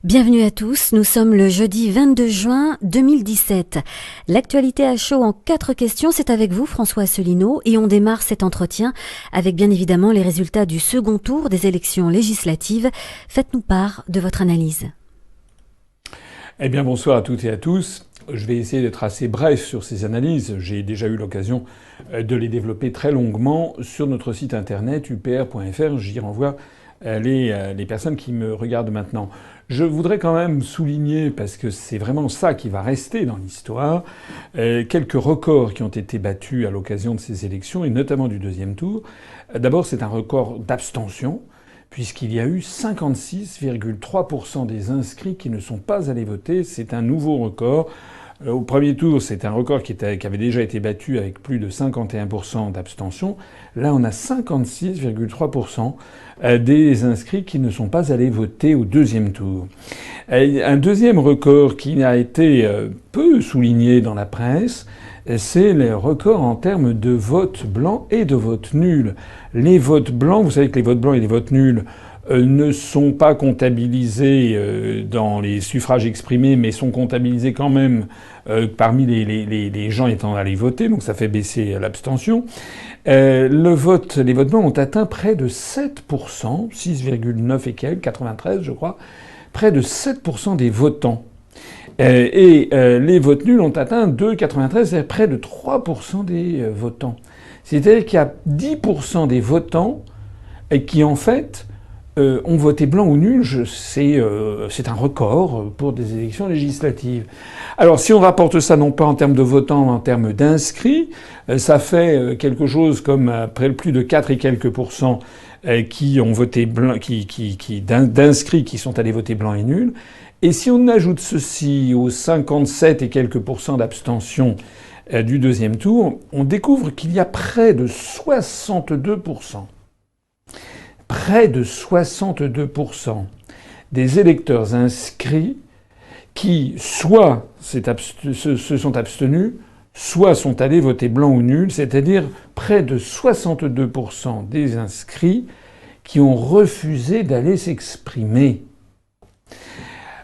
Bienvenue à tous, nous sommes le jeudi 22 juin 2017. L'actualité à chaud en 4 questions, c'est avec vous François Asselineau et on démarre cet entretien avec bien évidemment les résultats du second tour des élections législatives. Faites-nous part de votre analyse. Eh bien bonsoir à toutes et à tous. Je vais essayer d'être assez bref sur ces analyses. J'ai déjà eu l'occasion de les développer très longuement sur notre site internet upr.fr. J'y renvoie les personnes qui me regardent maintenant. Je voudrais quand même souligner, parce que c'est vraiment ça qui va rester dans l'histoire, quelques records qui ont été battus à l'occasion de ces élections, et notamment du deuxième tour. D'abord, c'est un record d'abstention, puisqu'il y a eu 56,3% des inscrits qui ne sont pas allés voter. C'est un nouveau record. Au premier tour, c'est un record qui avait déjà été battu avec plus de 51% d'abstention. Là, on a 56,3% des inscrits qui ne sont pas allés voter au deuxième tour. Un deuxième record qui a été peu souligné dans la presse, c'est le record en termes de vote blanc et de vote nul. Les votes blancs, vous savez que les votes blancs et les votes nuls ne sont pas comptabilisés dans les suffrages exprimés, mais sont comptabilisés quand même parmi les gens étant allés voter, donc ça fait baisser l'abstention. Les votes blancs ont atteint près de 7%, 6,9 et quelques, 93 je crois, près de 7% des votants. Les votes nuls ont atteint 2,93, c'est près de 3% des votants. C'est-à-dire qu'il y a 10% des votants qui en fait ont voté blanc ou nul. C'est un record pour des élections législatives. Alors si on rapporte ça non pas en termes de votants, mais en termes d'inscrits, ça fait quelque chose comme plus de 4 et quelques pourcents qui ont voté blanc, d'inscrits qui sont allés voter blanc et nul. Et si on ajoute ceci aux 57 et quelques pourcents d'abstention du deuxième tour, on découvre qu'il y a près de 62%. Près de 62% des électeurs inscrits qui soit se sont abstenus, soit sont allés voter blanc ou nul, c'est-à-dire près de 62% des inscrits qui ont refusé d'aller s'exprimer.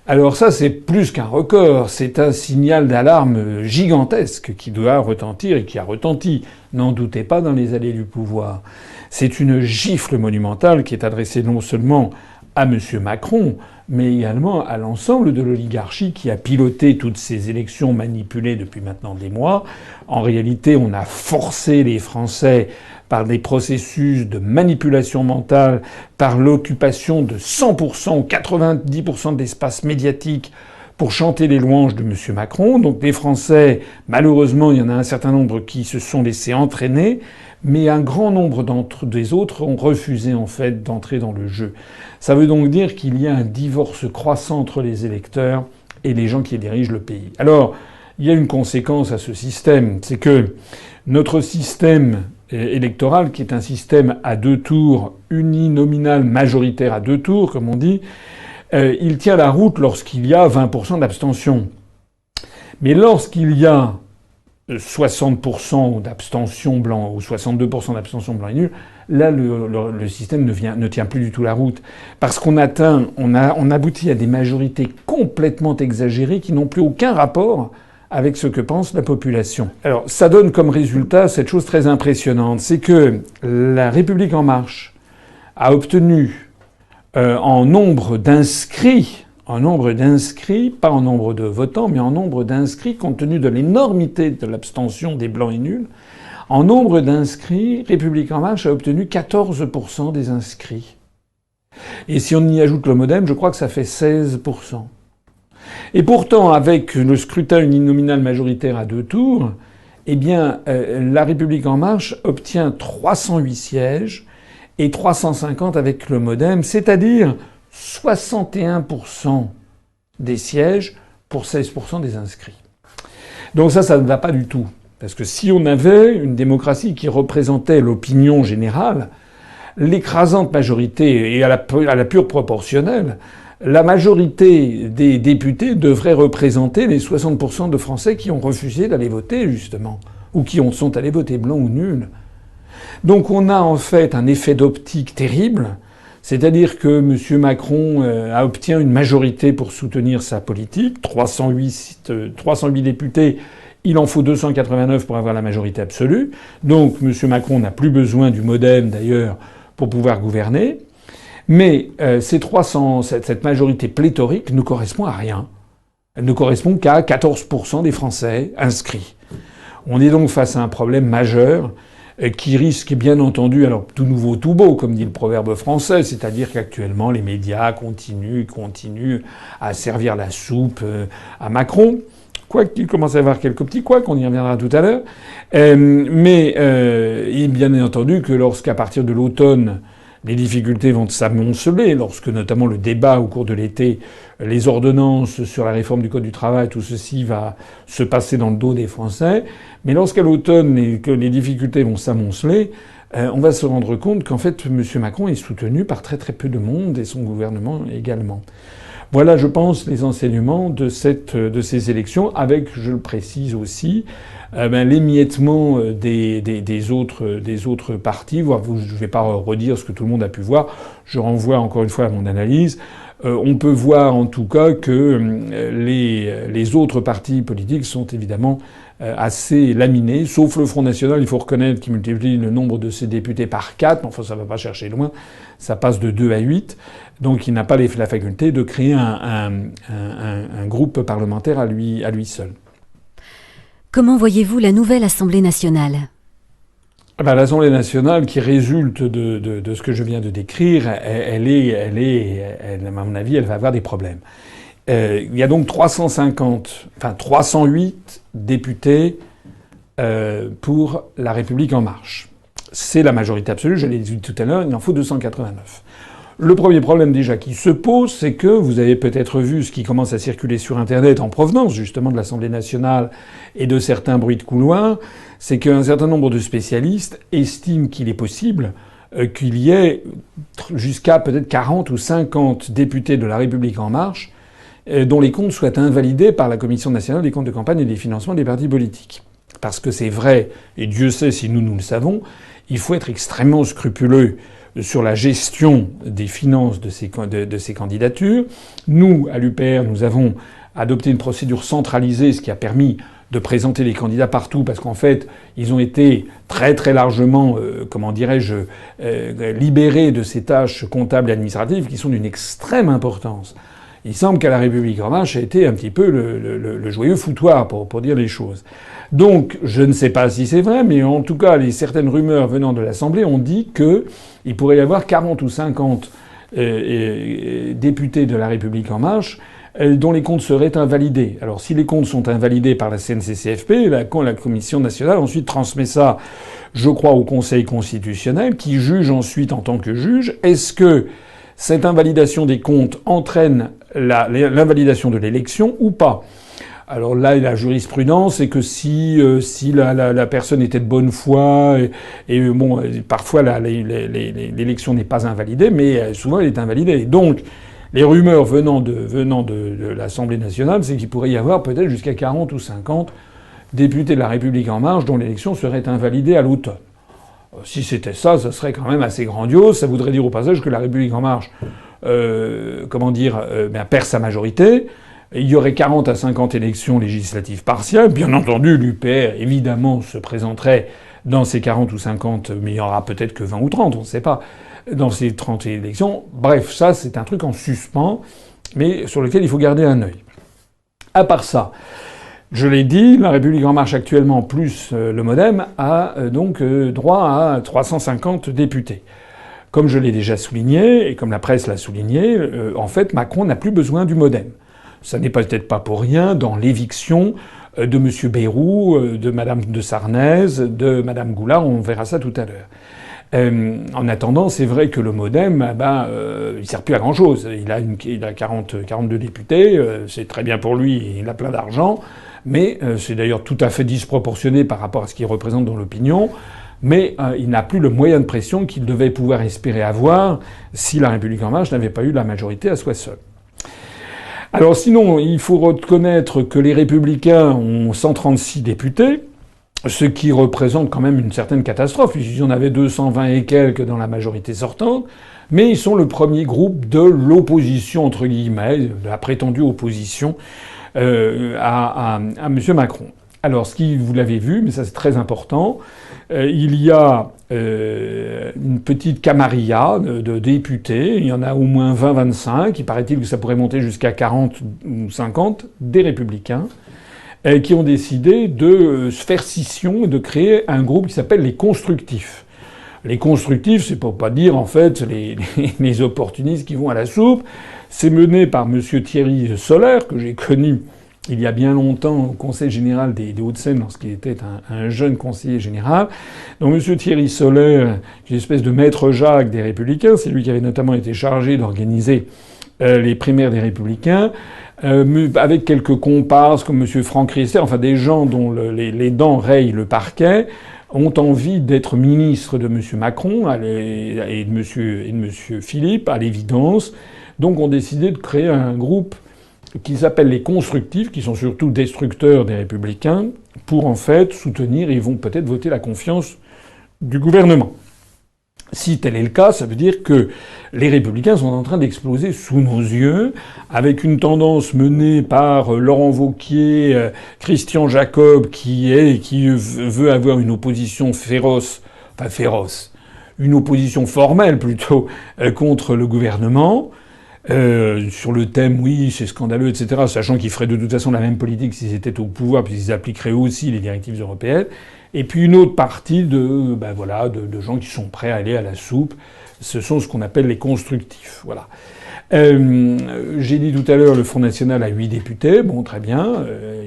Alors ça, c'est plus qu'un record, c'est un signal d'alarme gigantesque qui doit retentir et qui a retenti, n'en doutez pas, dans les allées du pouvoir. C'est une gifle monumentale qui est adressée non seulement à M. Macron, mais également à l'ensemble de l'oligarchie qui a piloté toutes ces élections manipulées depuis maintenant des mois. En réalité, on a forcé les Français par des processus de manipulation mentale, par l'occupation de 100% ou 90% de l'espace médiatique pour chanter les louanges de M. Macron. Donc les Français, malheureusement, il y en a un certain nombre qui se sont laissés entraîner, mais un grand nombre des autres ont refusé en fait d'entrer dans le jeu. Ça veut donc dire qu'il y a un divorce croissant entre les électeurs et les gens qui dirigent le pays. Alors, il y a une conséquence à ce système, c'est que notre système électoral, qui est un système à 2 tours, uninominal majoritaire à 2 tours, comme on dit, il tient la route lorsqu'il y a 20% d'abstention. Mais lorsqu'il y a 60% d'abstention blanc ou 62% d'abstention blanc et nul, là le système ne tient plus du tout la route. Parce qu'on aboutit à des majorités complètement exagérées qui n'ont plus aucun rapport avec ce que pense la population. Alors ça donne comme résultat cette chose très impressionnante, c'est que la République en marche a obtenu en nombre d'inscrits, pas en nombre de votants, mais en nombre d'inscrits, compte tenu de l'énormité de l'abstention des blancs et nuls, en nombre d'inscrits, République en marche a obtenu 14% des inscrits. Et si on y ajoute le MoDem, je crois que ça fait 16%. Et pourtant, avec le scrutin uninominal majoritaire à 2 tours, eh bien, la République en marche obtient 308 sièges et 350 avec le MoDem, c'est-à-dire 61% des sièges pour 16% des inscrits. Donc ça ne va pas du tout. Parce que si on avait une démocratie qui représentait l'opinion générale, l'écrasante majorité, et à la pure proportionnelle, la majorité des députés devrait représenter les 60% de Français qui ont refusé d'aller voter, justement, ou qui sont allés voter blanc ou nul. Donc on a en fait un effet d'optique terrible, C'est-à-dire que M. Macron obtient une majorité pour soutenir sa politique, 308 députés. Il en faut 289 pour avoir la majorité absolue. Donc M. Macron n'a plus besoin du MoDem, d'ailleurs, pour pouvoir gouverner. Mais cette majorité pléthorique ne correspond à rien. Elle ne correspond qu'à 14% des Français inscrits. On est donc face à un problème majeur qui risque bien entendu, alors tout nouveau tout beau, comme dit le proverbe français, c'est-à-dire qu'actuellement les médias continuent à servir la soupe à Macron. Quoiqu'il commence à y avoir quelques petits couacs, on y reviendra tout à l'heure. Mais bien entendu que lorsqu'à partir de l'automne, les difficultés vont s'amonceler, lorsque notamment le débat au cours de l'été, les ordonnances sur la réforme du Code du travail, tout ceci va se passer dans le dos des Français. Mais lorsqu'à l'automne, que les difficultés vont s'amonceler, on va se rendre compte qu'en fait, M. Macron est soutenu par très très peu de monde et son gouvernement également. Voilà, je pense, les enseignements de ces élections, avec, je le précise aussi, l'émiettement des autres partis. Je ne vais pas redire ce que tout le monde a pu voir. Je renvoie encore une fois à mon analyse. On peut voir en tout cas que les autres partis politiques sont évidemment assez laminés, sauf le Front National, il faut reconnaître, qui multiplie le nombre de ses députés par 4, mais enfin ça ne va pas chercher loin, ça passe de 2 à 8, donc il n'a pas la faculté de créer un groupe parlementaire à lui seul. Comment voyez-vous la nouvelle Assemblée nationale ? L'Assemblée nationale, qui résulte de ce que je viens de décrire, elle, à mon avis, elle va avoir des problèmes. Il y a donc 308 députés pour La République En Marche. C'est la majorité absolue, je l'ai dit tout à l'heure, il en faut 289. Le premier problème déjà qui se pose, c'est que vous avez peut-être vu ce qui commence à circuler sur Internet en provenance justement de l'Assemblée nationale et de certains bruits de couloir, c'est qu'un certain nombre de spécialistes estiment qu'il est possible qu'il y ait jusqu'à peut-être 40 ou 50 députés de La République En Marche dont les comptes soient invalidés par la Commission nationale des comptes de campagne et des financements des partis politiques. Parce que c'est vrai, et Dieu sait si nous le savons, il faut être extrêmement scrupuleux sur la gestion des finances de ces candidatures. Nous, à l'UPR, nous avons adopté une procédure centralisée, ce qui a permis de présenter les candidats partout, parce qu'en fait, ils ont été très très largement, libérés de ces tâches comptables et administratives qui sont d'une extrême importance. Il semble qu'à La République En Marche, ça a été un petit peu le joyeux foutoir, pour dire les choses. Donc, je ne sais pas si c'est vrai, mais en tout cas, certaines rumeurs venant de l'Assemblée ont dit qu'il pourrait y avoir 40 ou 50 députés de La République En Marche dont les comptes seraient invalidés. Alors, si les comptes sont invalidés par la CNCCFP, la Commission nationale ensuite transmet ça, je crois, au Conseil constitutionnel, qui juge ensuite en tant que juge. Est-ce que cette invalidation des comptes entraîne l'invalidation de l'élection ou pas? Alors là, la jurisprudence, c'est que si la personne était de bonne foi, parfois l'élection n'est pas invalidée, mais souvent elle est invalidée. Donc, les rumeurs venant de l'Assemblée nationale, c'est qu'il pourrait y avoir peut-être jusqu'à 40 ou 50 députés de La République En Marche dont l'élection serait invalidée à l'automne. Si c'était ça, ça serait quand même assez grandiose. Ça voudrait dire au passage que La République En Marche, perd sa majorité. Il y aurait 40 à 50 élections législatives partielles. Bien entendu, l'UPR, évidemment, se présenterait dans ces 40 ou 50, mais il y en aura peut-être que 20 ou 30, on ne sait pas, dans ces 30 élections. Bref, ça, c'est un truc en suspens, mais sur lequel il faut garder un œil. À part ça, je l'ai dit, La République En Marche actuellement, plus le MoDem, a droit à 350 députés. Comme je l'ai déjà souligné, et comme la presse l'a souligné, en fait, Macron n'a plus besoin du MoDem. Ça n'est peut-être pas pour rien dans l'éviction de M. Bayrou, de Mme de Sarnez, de Mme Goulard, on verra ça tout à l'heure. En attendant, c'est vrai que le MoDem, il sert plus à grand-chose. Il a 42 députés, c'est très bien pour lui, il a plein d'argent, mais c'est d'ailleurs tout à fait disproportionné par rapport à ce qu'il représente dans l'opinion. Mais il n'a plus le moyen de pression qu'il devait pouvoir espérer avoir si La République En Marche n'avait pas eu la majorité à soi seul. Alors sinon, il faut reconnaître que les Républicains ont 136 députés. Ce qui représente quand même une certaine catastrophe. Il y en avait 220 et quelques dans la majorité sortante, mais ils sont le premier groupe de l'opposition, entre guillemets, de la prétendue opposition à M. Macron. Alors, vous l'avez vu, mais ça c'est très important, il y a une petite camarilla de députés, il y en a au moins 20-25, il paraît-il que ça pourrait monter jusqu'à 40 ou 50, des Républicains, qui ont décidé de se faire scission et de créer un groupe qui s'appelle les Constructifs. Les Constructifs, c'est pour pas dire en fait les opportunistes qui vont à la soupe. C'est mené par monsieur Thierry Solère, que j'ai connu il y a bien longtemps au Conseil général des Hauts-de-Seine, lorsqu'il était un jeune conseiller général. Donc monsieur Thierry Solère, qui est une espèce de maître Jacques des Républicains, c'est lui qui avait notamment été chargé d'organiser les primaires des Républicains, avec quelques comparses comme M. Franck Riester, enfin des gens dont les dents rayent le parquet, ont envie d'être ministres de M. Macron et de M. Philippe, à l'évidence. Donc ont décidé de créer un groupe qui s'appelle les Constructifs, qui sont surtout destructeurs des Républicains, pour en fait soutenir, et ils vont peut-être voter la confiance du gouvernement. Si tel est le cas, ça veut dire que les Républicains sont en train d'exploser sous nos yeux, avec une tendance menée par Laurent Wauquiez, Christian Jacob, qui veut avoir une opposition féroce, une opposition formelle plutôt, contre le gouvernement. Sur le thème, oui, c'est scandaleux, etc., sachant qu'ils feraient de toute façon la même politique s'ils étaient au pouvoir, puisqu'ils appliqueraient aussi les directives européennes. Et puis une autre partie de gens qui sont prêts à aller à la soupe. Ce sont ce qu'on appelle les constructifs. Voilà. J'ai dit tout à l'heure, le Front National a 8 députés. Bon, très bien.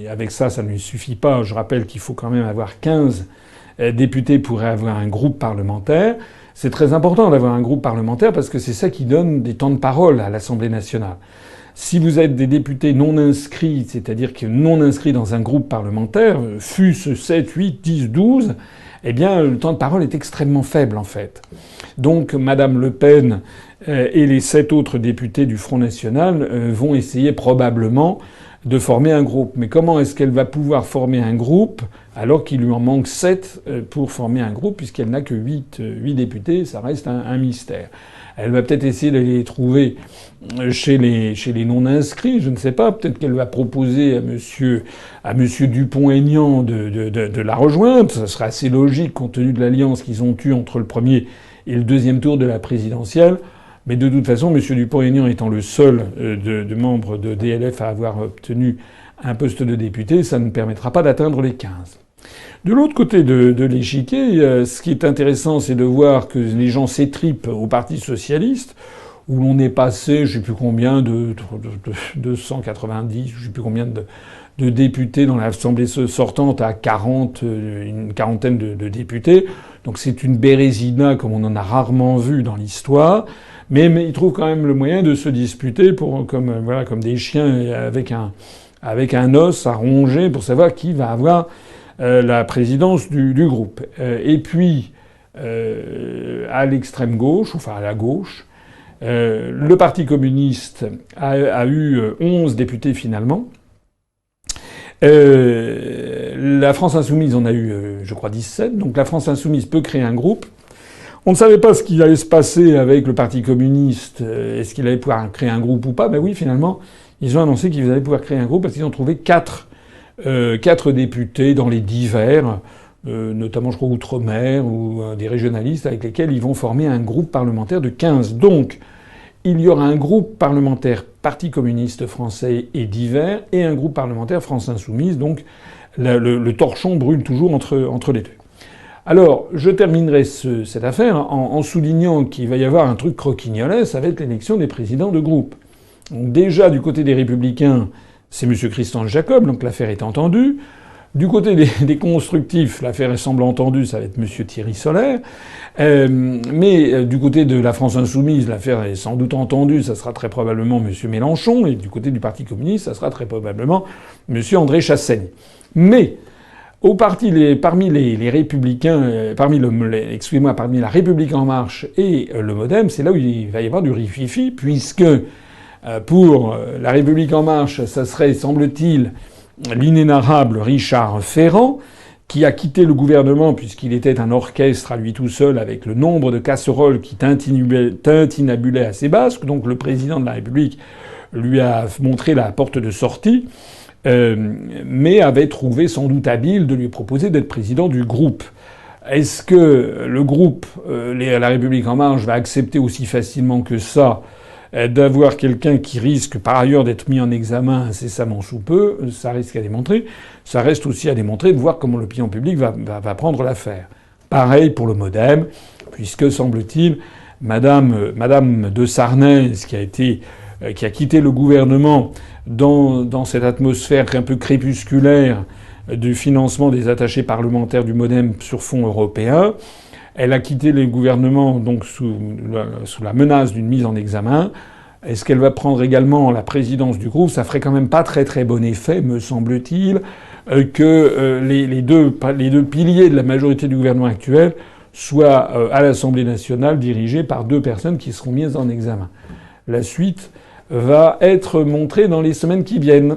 Avec ça ne lui suffit pas. Je rappelle qu'il faut quand même avoir 15 députés pour avoir un groupe parlementaire. C'est très important d'avoir un groupe parlementaire parce que c'est ça qui donne des temps de parole à l'Assemblée nationale. Si vous êtes des députés non inscrits, c'est-à-dire que non inscrits dans un groupe parlementaire, fût-ce 7, 8, 10, 12, eh bien, le temps de parole est extrêmement faible, en fait. Donc, Madame Le Pen et les 7 autres députés du Front National vont essayer probablement de former un groupe. Mais comment est-ce qu'elle va pouvoir former un groupe alors qu'il lui en manque 7 pour former un groupe, puisqu'elle n'a que 8 députés? Ça reste un mystère. Elle va peut-être essayer d'aller les trouver chez les non-inscrits, je ne sais pas. Peut-être qu'elle va proposer à monsieur Dupont-Aignan de la rejoindre. Ça serait assez logique compte tenu de l'alliance qu'ils ont eue entre le premier et le deuxième tour de la présidentielle. Mais de toute façon, monsieur Dupont-Aignan étant le seul de membres de DLF à avoir obtenu un poste de député, ça ne permettra pas d'atteindre les 15. De l'autre côté de l'échiquier, ce qui est intéressant, c'est de voir que les gens s'étripent au Parti socialiste, où l'on est passé, je sais plus combien, de 290, je sais plus combien de députés dans l'Assemblée sortante à 40, une quarantaine de députés. Donc c'est une bérésina comme on en a rarement vu dans l'histoire. Mais ils trouvent quand même le moyen de se disputer comme des chiens avec un os à ronger pour savoir qui va avoir la présidence du groupe. Et puis, à l'extrême gauche, enfin à la gauche, le Parti communiste a eu 11 députés finalement. La France insoumise en a eu, je crois, 17. Donc la France insoumise peut créer un groupe. On ne savait pas ce qui allait se passer avec le Parti communiste. Est-ce qu'il allait pouvoir créer un groupe ou pas? Ben oui, finalement, ils ont annoncé qu'ils allaient pouvoir créer un groupe parce qu'ils ont trouvé 4 députés dans les divers, notamment, je crois, Outre-mer ou des régionalistes avec lesquels ils vont former un groupe parlementaire de 15. Donc, il y aura un groupe parlementaire Parti communiste français et divers et un groupe parlementaire France insoumise. Donc, le torchon brûle toujours entre les deux. Alors, je terminerai cette affaire en soulignant qu'il va y avoir un truc croquignolet, ça va être l'élection des présidents de groupe. Donc déjà, du côté des Républicains, c'est M. Christian Jacob, donc l'affaire est entendue. Du côté des constructifs, l'affaire semble entendue, ça va être M. Thierry Solère. Mais du côté de la France insoumise, l'affaire est sans doute entendue, ça sera très probablement M. Mélenchon. Et du côté du Parti communiste, ça sera très probablement M. André Chassaigne. Mais parmi les Républicains, parmi la République En Marche et le MoDem, c'est là où il va y avoir du rififi, puisque pour la République En Marche, ça serait, semble-t-il, l'inénarrable Richard Ferrand, qui a quitté le gouvernement puisqu'il était un orchestre à lui tout seul avec le nombre de casseroles qui tintinabulaient à ses basques. Donc le président de la République lui a montré la porte de sortie, mais avait trouvé sans doute habile de lui proposer d'être président du groupe. Est-ce que le groupe, la République en marche, va accepter aussi facilement que ça d'avoir quelqu'un qui risque par ailleurs d'être mis en examen incessamment sous peu? Ça risque à démontrer. Ça reste aussi à démontrer de voir comment l'opinion publique va prendre l'affaire. Pareil pour le MoDem, puisque semble-t-il, Madame de Sarnez, qui a quitté le gouvernement dans cette atmosphère un peu crépusculaire du financement des attachés parlementaires du MoDem sur fonds européens. Elle a quitté le gouvernement donc sous la menace d'une mise en examen. Est-ce qu'elle va prendre également la présidence du groupe? Ça ferait quand même pas très très bon effet, me semble-t-il, que les deux piliers de la majorité du gouvernement actuel soient à l'Assemblée nationale dirigés par deux personnes qui seront mises en examen. La suite va être montrée dans les semaines qui viennent.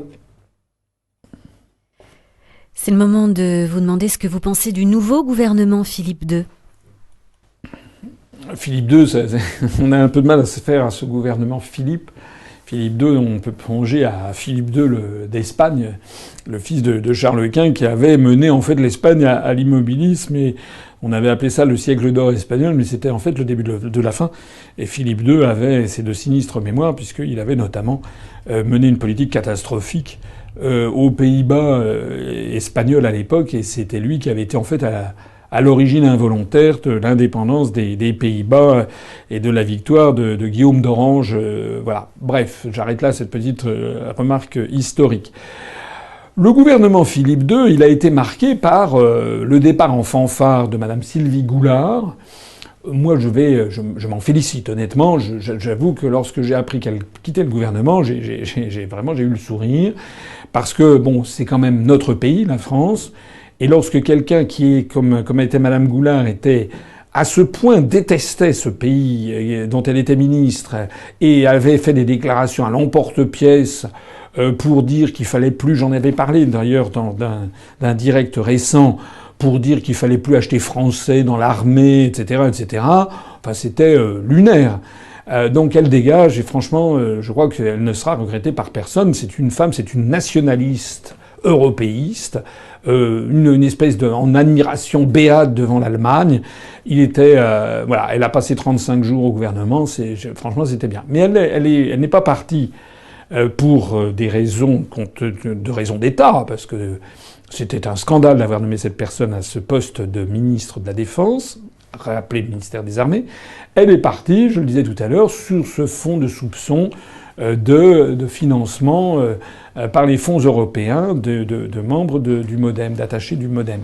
C'est le moment de vous demander ce que vous pensez du nouveau gouvernement Philippe II. Philippe II, on a un peu de mal à se faire à ce gouvernement Philippe. Philippe II, on peut plonger à Philippe II d'Espagne, le fils de Charles Quint, qui avait mené en fait l'Espagne à l'immobilisme, et on avait appelé ça le siècle d'or espagnol, mais c'était en fait le début de la fin. Et Philippe II avait ces de sinistres mémoires, puisqu'il avait notamment mené une politique catastrophique aux Pays-Bas espagnols à l'époque, et c'était lui qui avait été en fait à l'origine involontaire de l'indépendance des Pays-Bas et de la victoire de Guillaume d'Orange. Voilà. Bref, j'arrête là cette petite remarque historique. Le gouvernement Philippe II, il a été marqué par le départ en fanfare de Madame Sylvie Goulard. Moi, je m'en félicite, honnêtement. J'avoue que lorsque j'ai appris qu'elle quittait le gouvernement, j'ai eu le sourire. Parce que, bon, c'est quand même notre pays, la France. Et lorsque quelqu'un qui est, comme était Madame Goulard, était à ce point détestait ce pays dont elle était ministre et avait fait des déclarations à l'emporte-pièce pour dire qu'il fallait plus, j'en avais parlé d'ailleurs d'un direct récent, pour dire qu'il fallait plus acheter français dans l'armée, etc., etc. Enfin, c'était lunaire. Donc elle dégage, et franchement, je crois qu'elle ne sera regrettée par personne. C'est une femme, c'est une nationaliste européiste, une espèce en admiration béate devant l'Allemagne. Il était, voilà, elle a passé 35 jours au gouvernement. Franchement, c'était bien. Mais elle n'est pas partie pour des raisons de raisons d'État, parce que c'était un scandale d'avoir nommé cette personne à ce poste de ministre de la Défense, rappelé le ministère des Armées. Elle est partie, je le disais tout à l'heure, sur ce fond de soupçon de financement par les fonds européens de membres du MoDem, d'attachés du MoDem.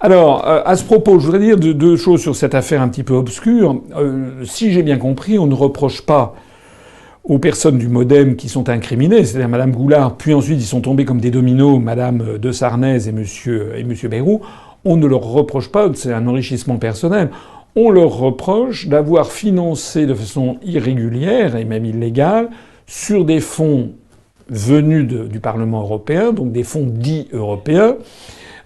Alors, à ce propos, je voudrais dire deux choses sur cette affaire un petit peu obscure. Si j'ai bien compris, on ne reproche pas aux personnes du MoDem qui sont incriminées, c'est-à-dire Madame Goulard, puis ensuite ils sont tombés comme des dominos, Madame de Sarnez et Monsieur Bayrou. On ne leur reproche pas, c'est un enrichissement personnel. On leur reproche d'avoir financé de façon irrégulière et même illégale, sur des fonds venus du Parlement européen, donc des fonds dits européens,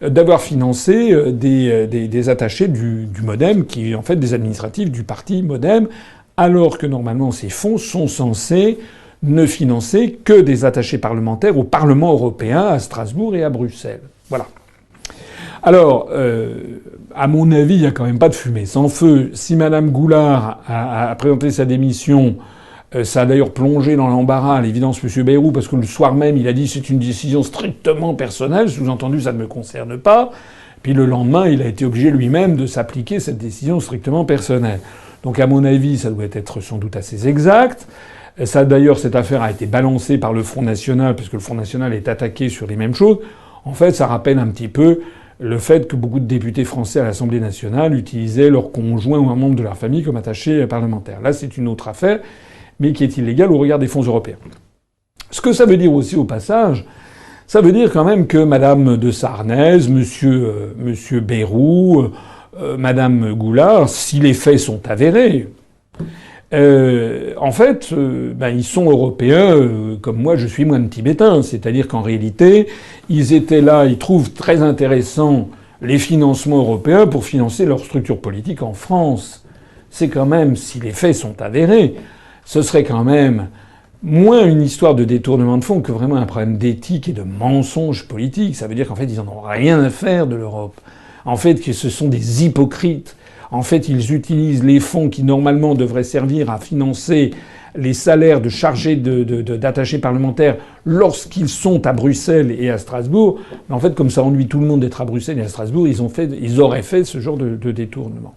d'avoir financé des attachés du MoDem, qui en fait des administratifs du parti MoDem, alors que normalement ces fonds sont censés ne financer que des attachés parlementaires au Parlement européen, à Strasbourg et à Bruxelles. Voilà. Alors, à mon avis, il n'y a quand même pas de fumée sans feu. Si Madame Goulard a présenté sa démission, ça a d'ailleurs plongé dans l'embarras à l'évidence M. Bayrou, parce que le soir même, il a dit c'est une décision strictement personnelle, sous-entendu ça ne me concerne pas. Puis le lendemain, il a été obligé lui-même de s'appliquer cette décision strictement personnelle. Donc à mon avis, ça doit être sans doute assez exact. Ça, d'ailleurs, cette affaire a été balancée par le Front National, puisque le Front National est attaqué sur les mêmes choses. En fait, ça rappelle un petit peu le fait que beaucoup de députés français à l'Assemblée nationale utilisaient leur conjoint ou un membre de leur famille comme attaché parlementaire. Là, c'est une autre affaire, mais qui est illégale au regard des fonds européens. Ce que ça veut dire aussi au passage, ça veut dire quand même que Madame de Sarnez, Monsieur Bayrou, Madame Goulard, si les faits sont avérés, en fait, ils sont européens comme moi je suis moine tibétain. C'est-à-dire qu'en réalité, ils étaient là, ils trouvent très intéressant les financements européens pour financer leur structure politique en France. C'est quand même, si les faits sont avérés, ce serait quand même moins une histoire de détournement de fonds que vraiment un problème d'éthique et de mensonge politique. Ça veut dire qu'en fait, ils en ont rien à faire de l'Europe. En fait, que ce sont des hypocrites. En fait, ils utilisent les fonds qui, normalement, devraient servir à financer les salaires de chargés d'attachés parlementaires lorsqu'ils sont à Bruxelles et à Strasbourg. Mais en fait, comme ça ennuie tout le monde d'être à Bruxelles et à Strasbourg, ils auraient fait ce genre de détournement.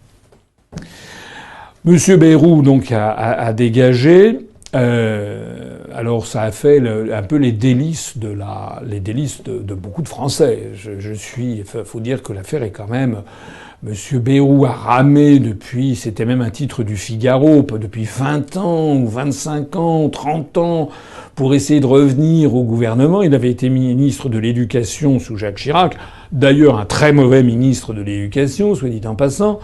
Monsieur Bayrou, donc, a dégagé. Alors ça a fait un peu les délices de beaucoup de Français. Faut dire que l'affaire est quand même. Monsieur Bayrou a ramé depuis, c'était même un titre du Figaro, depuis 20 ans ou 25 ans, 30 ans, pour essayer de revenir au gouvernement. Il avait été ministre de l'Éducation sous Jacques Chirac, d'ailleurs un très mauvais ministre de l'Éducation, soit dit en passant.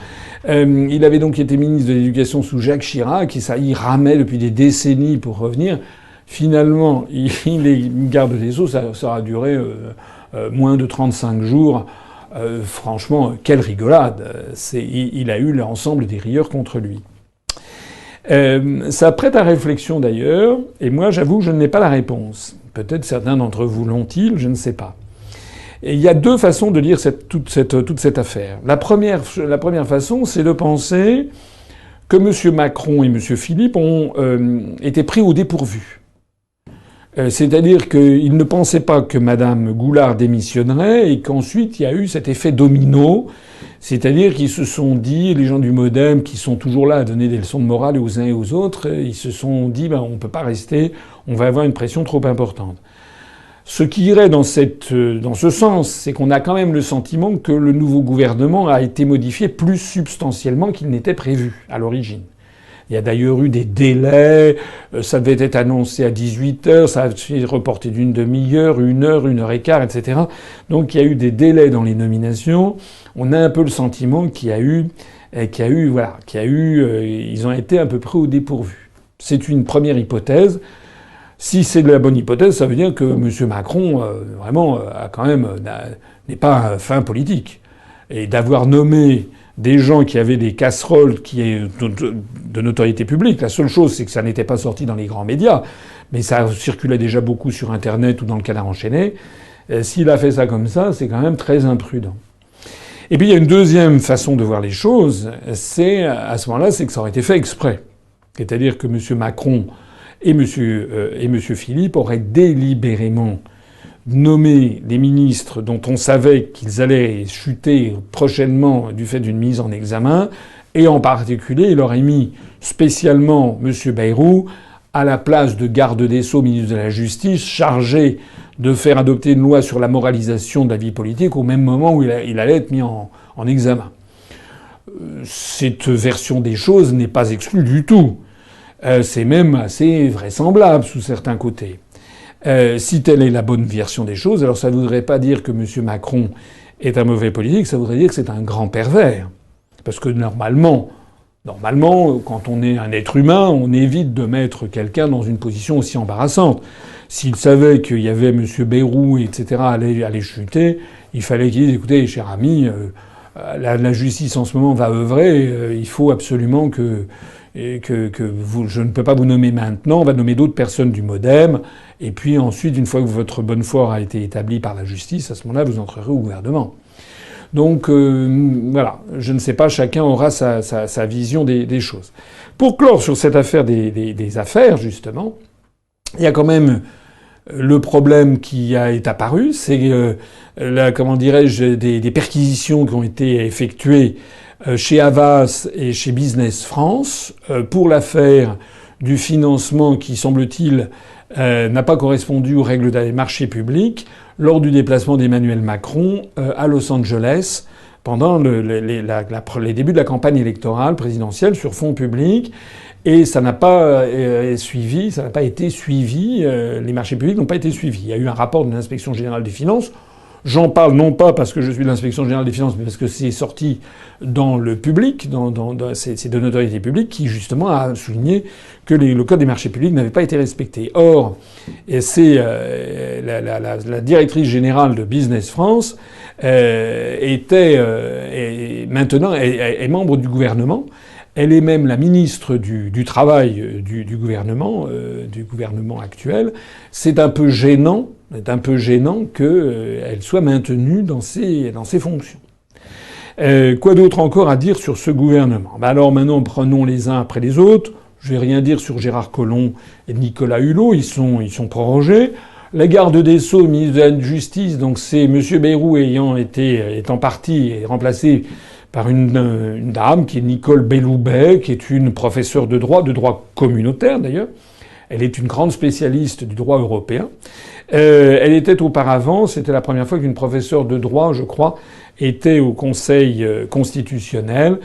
Il avait donc été ministre de l'Éducation sous Jacques Chirac, et ça, il ramait depuis des décennies pour revenir. Finalement, il est garde des Sceaux, ça a duré moins de 35 jours. Franchement, quelle rigolade. Il a eu l'ensemble des rieurs contre lui. Ça prête à réflexion d'ailleurs, et moi j'avoue que je n'ai pas la réponse. Peut-être certains d'entre vous l'ont-ils, je ne sais pas. Et il y a deux façons de lire toute cette affaire. La première façon, c'est de penser que M. Macron et M. Philippe ont été pris au dépourvu. C'est-à-dire qu'ils ne pensaient pas que Mme Goulard démissionnerait et qu'ensuite il y a eu cet effet domino. C'est-à-dire qu'ils se sont dit, les gens du MoDem qui sont toujours là à donner des leçons de morale aux uns et aux autres, ils se sont dit on peut pas rester, on va avoir une pression trop importante. Ce qui irait dans ce sens, c'est qu'on a quand même le sentiment que le nouveau gouvernement a été modifié plus substantiellement qu'il n'était prévu à l'origine. Il y a d'ailleurs eu des délais, ça devait être annoncé à 18h, ça a été reporté d'une demi-heure, 1 heure et quart, etc. Donc il y a eu des délais dans les nominations. On a un peu le sentiment ils ont été un peu pris au dépourvu. C'est une première hypothèse. Si c'est de la bonne hypothèse, ça veut dire que M. Macron, vraiment, n'est pas un fin politique. Et d'avoir nommé des gens qui avaient des casseroles de notoriété publique. La seule chose, c'est que ça n'était pas sorti dans les grands médias, mais ça circulait déjà beaucoup sur Internet ou dans le Canard enchaîné. S'il a fait ça comme ça, c'est quand même très imprudent. Et puis il y a une deuxième façon de voir les choses, c'est à ce moment-là, c'est que ça aurait été fait exprès. C'est-à-dire que M. Macron et M. Philippe auraient délibérément nommé des ministres dont on savait qu'ils allaient chuter prochainement du fait d'une mise en examen, et en particulier, il aurait mis spécialement M. Bayrou à la place de garde des Sceaux, ministre de la Justice, chargé de faire adopter une loi sur la moralisation de la vie politique au même moment où il allait être mis en examen. Cette version des choses n'est pas exclue du tout. C'est même assez vraisemblable sous certains côtés. Si telle est la bonne version des choses, alors ça ne voudrait pas dire que M. Macron est un mauvais politique, ça voudrait dire que c'est un grand pervers. Parce que normalement, quand on est un être humain, on évite de mettre quelqu'un dans une position aussi embarrassante. S'il savait qu'il y avait M. Bayrou, etc., allait chuter, il fallait qu'il dise, écoutez, cher ami, la justice en ce moment va œuvrer, il faut absolument je ne peux pas vous nommer maintenant, on va nommer d'autres personnes du MoDem, et puis ensuite, une fois que votre bonne foi a été établie par la justice, à ce moment-là, vous entrerez au gouvernement. Donc voilà, je ne sais pas, chacun aura sa vision des choses. Pour clore sur cette affaire des affaires, justement, il y a quand même le problème qui est apparu, c'est des perquisitions qui ont été effectuées chez Havas et chez Business France pour l'affaire du financement qui, semble-t-il, n'a pas correspondu aux règles des marchés publics lors du déplacement d'Emmanuel Macron à Los Angeles pendant les débuts de la campagne électorale présidentielle sur fonds publics. Et ça n'a pas été suivi, les marchés publics n'ont pas été suivis. Il y a eu un rapport de l'Inspection générale des finances. J'en parle non pas parce que je suis de l'Inspection générale des finances, mais parce que c'est sorti dans le public, c'est de notoriété publique, qui justement a souligné que le code des marchés publics n'avait pas été respecté. Or, c'est la directrice générale de Business France maintenant est membre du gouvernement. Elle est même la ministre du Travail du gouvernement actuel. C'est un peu gênant qu'elle soit maintenue dans ses fonctions. Quoi d'autre encore à dire sur ce gouvernement? Alors maintenant, prenons les uns après les autres. Je vais rien dire sur Gérard Collomb et Nicolas Hulot. Ils sont prorogés. La garde des Sceaux, ministre de la Justice, donc c'est M. Bayrou étant parti et remplacé par une dame qui est Nicole Belloubet, qui est une professeure de droit communautaire d'ailleurs. Elle est une grande spécialiste du droit européen. Elle était auparavant, c'était la première fois qu'une professeure de droit, je crois, était au Conseil constitutionnel.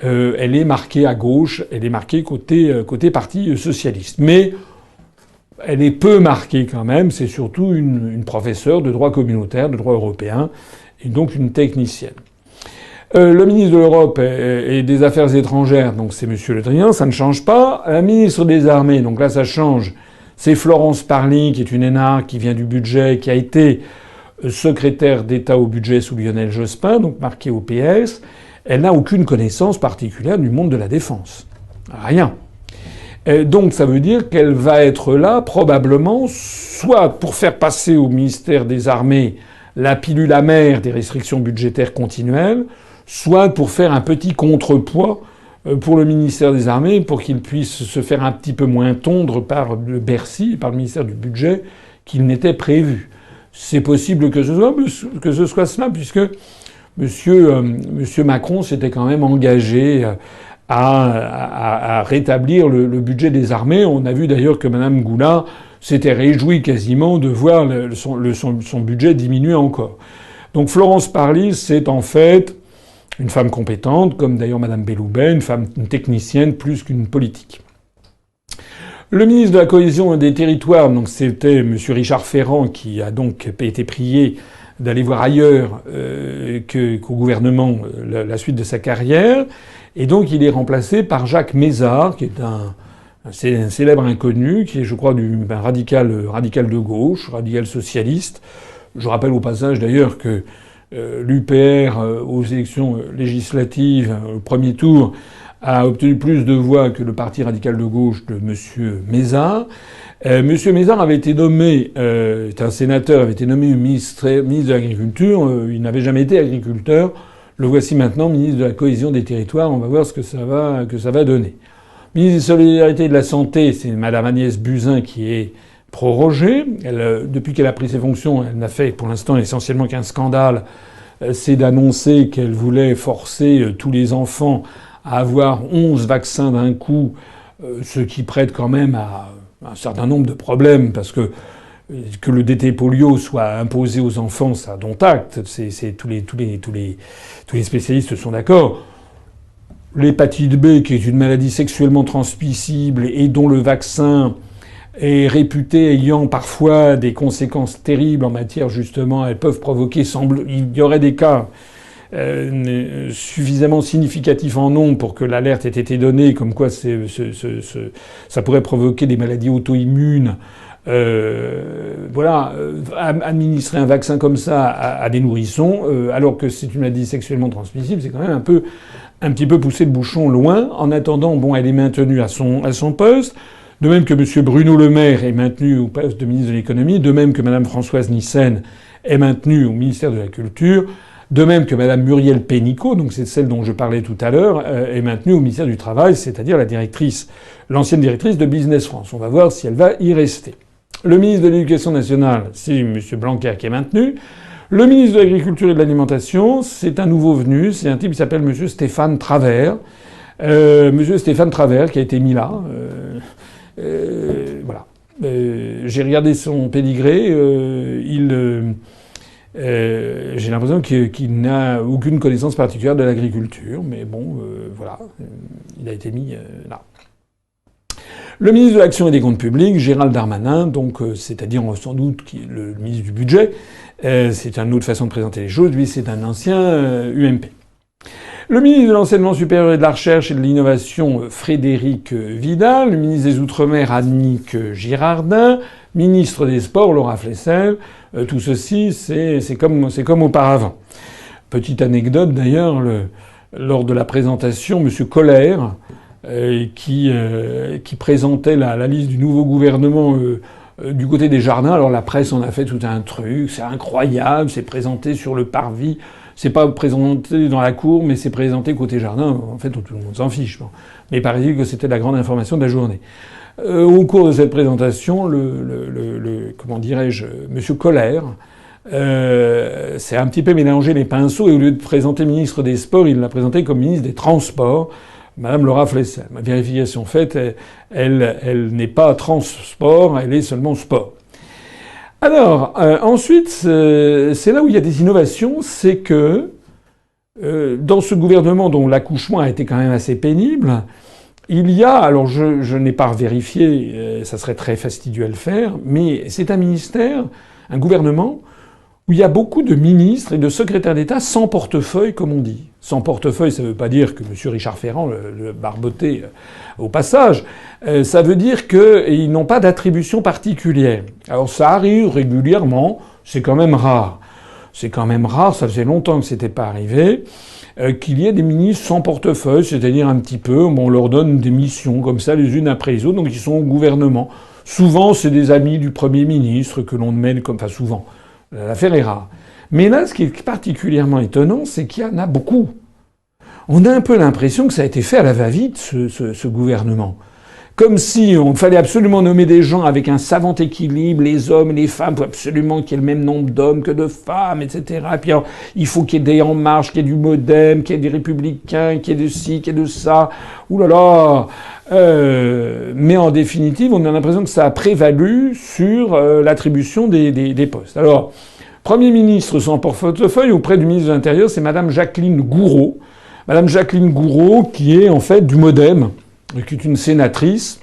Elle est marquée à gauche, elle est marquée côté Parti socialiste. Mais elle est peu marquée quand même, c'est surtout une professeure de droit communautaire, de droit européen, et donc une technicienne. Le ministre de l'Europe et des Affaires étrangères, donc c'est M. Le Drian, ça ne change pas. La ministre des Armées, donc là ça change, c'est Florence Parly, qui est une énarque, qui vient du budget, qui a été secrétaire d'État au budget sous Lionel Jospin, donc marquée au PS. Elle n'a aucune connaissance particulière du monde de la défense. Rien. Donc ça veut dire qu'elle va être là probablement soit pour faire passer au ministère des Armées la pilule amère des restrictions budgétaires continuelles, soit pour faire un petit contrepoids pour le ministère des Armées, pour qu'il puisse se faire un petit peu moins tondre par le Bercy, par le ministère du Budget, qu'il n'était prévu. C'est possible que ce soit cela, puisque Monsieur Macron s'était quand même engagé à rétablir le budget des armées. On a vu d'ailleurs que Madame Goulard s'était réjouie quasiment de voir son budget diminuer encore. Donc Florence Parly, c'est en fait une femme compétente, comme d'ailleurs Madame Belloubet, une technicienne plus qu'une politique. Le ministre de la Cohésion des Territoires, donc c'était Monsieur Richard Ferrand, qui a donc été prié d'aller voir ailleurs qu'au gouvernement la suite de sa carrière. Et donc il est remplacé par Jacques Mézard, qui est un célèbre inconnu, qui est, je crois, radical de gauche, radical socialiste. Je rappelle au passage d'ailleurs que l'UPR, aux élections législatives, au premier tour, a obtenu plus de voix que le parti radical de gauche de M. Mézard. M. Mézard avait été nommé, est un sénateur, avait été nommé ministre de l'Agriculture. Il n'avait jamais été agriculteur. Le voici maintenant ministre de la Cohésion des Territoires. On va voir ce que ça va donner. Ministre des Solidarités et de la Santé, c'est Madame Agnès Buzyn qui est prorogée. Depuis qu'elle a pris ses fonctions, elle n'a fait pour l'instant essentiellement qu'un scandale. C'est d'annoncer qu'elle voulait forcer tous les enfants à avoir 11 vaccins d'un coup, ce qui prête quand même à un certain nombre de problèmes, parce que le DT polio soit imposé aux enfants, ça dont acte. Tous les spécialistes sont d'accord. L'hépatite B, qui est une maladie sexuellement transmissible et dont le vaccin est réputé ayant parfois des conséquences terribles en matière, justement, elles peuvent provoquer, il y aurait des cas suffisamment significatifs en nombre pour que l'alerte ait été donnée, comme quoi ça pourrait provoquer des maladies auto-immunes. Administrer un vaccin comme ça à des nourrissons, alors que c'est une maladie sexuellement transmissible, c'est quand même un petit peu pousser le bouchon loin. En attendant, elle est maintenue à son poste. De même que M. Bruno Le Maire est maintenu au poste de ministre de l'économie. De même que Mme Françoise Nyssen est maintenue au ministère de la Culture. De même que Mme Muriel Pénicaud, donc c'est celle dont je parlais tout à l'heure, est maintenue au ministère du Travail, c'est-à-dire l'ancienne directrice de Business France. On va voir si elle va y rester. Le ministre de l'Éducation nationale, c'est M. Blanquer qui est maintenu. Le ministre de l'Agriculture et de l'Alimentation, c'est un nouveau venu, c'est un type qui s'appelle M. Stéphane Travert. M. Stéphane Travert qui a été mis là. Voilà. J'ai regardé son pédigré. J'ai l'impression qu'il n'a aucune connaissance particulière de l'agriculture, mais bon, voilà, il a été mis là. Le ministre de l'Action et des Comptes Publics, Gérald Darmanin, donc c'est-à-dire sans doute le ministre du Budget, c'est une autre façon de présenter les choses. Lui, c'est un ancien UMP. Le ministre de l'Enseignement supérieur et de la Recherche et de l'Innovation, Frédérique Vidal. Le ministre des Outre-mer, Annick Girardin. Ministre des Sports, Laura Flessel. Tout ceci, c'est comme auparavant. Petite anecdote d'ailleurs, lors de la présentation, M. Colère, qui présentait la liste du nouveau gouvernement du côté des jardins. Alors la presse en a fait tout un truc, c'est incroyable, c'est présenté sur le parvis, c'est pas présenté dans la cour, mais c'est présenté côté jardin. En fait, tout le monde s'en fiche. Bon. Mais il paraît que c'était la grande information de la journée. Au cours de cette présentation, comment dirais-je, Monsieur Colère, c'est un petit peu mélangé les pinceaux et au lieu de présenter ministre des Sports, il l'a présenté comme ministre des Transports. Madame Laura Flessel. Ma vérification faite, elle n'est pas transport, elle est seulement sport. Alors, ensuite, c'est là où il y a des innovations, c'est que dans ce gouvernement dont l'accouchement a été quand même assez pénible, il y a, alors je n'ai pas vérifié, ça serait très fastidieux à le faire, mais c'est un ministère, un gouvernement, où il y a beaucoup de ministres et de secrétaires d'État sans portefeuille, comme on dit. Sans portefeuille, ça ne veut pas dire que M. Richard Ferrand le barbotait au passage. Ça veut dire qu'ils n'ont pas d'attribution particulière. Alors ça arrive régulièrement, c'est quand même rare. C'est quand même rare, ça faisait longtemps que c'était pas arrivé, qu'il y ait des ministres sans portefeuille, c'est-à-dire un petit peu, on leur donne des missions comme ça les unes après les autres, donc ils sont au gouvernement. Souvent, c'est des amis du Premier ministre que l'on mène comme... Enfin, souvent. L'affaire est rare. Mais là, ce qui est particulièrement étonnant, c'est qu'il y en a beaucoup. On a un peu l'impression que ça a été fait à la va-vite, ce gouvernement. Comme si on fallait absolument nommer des gens avec un savant équilibre, les hommes et les femmes, faut absolument qu'il y ait le même nombre d'hommes que de femmes, etc. Et puis alors, il faut qu'il y ait des En Marche, qu'il y ait du Modem, qu'il y ait des Républicains, qu'il y ait de ci, qu'il y ait de ça. Ouh là là. Mais en définitive, on a l'impression que ça a prévalu sur l'attribution des postes. Alors, Premier ministre sans portefeuille auprès du ministre de l'Intérieur, c'est Madame Jacqueline Gouraud. Madame Jacqueline Gouraud, qui est en fait du Modem, qui est une sénatrice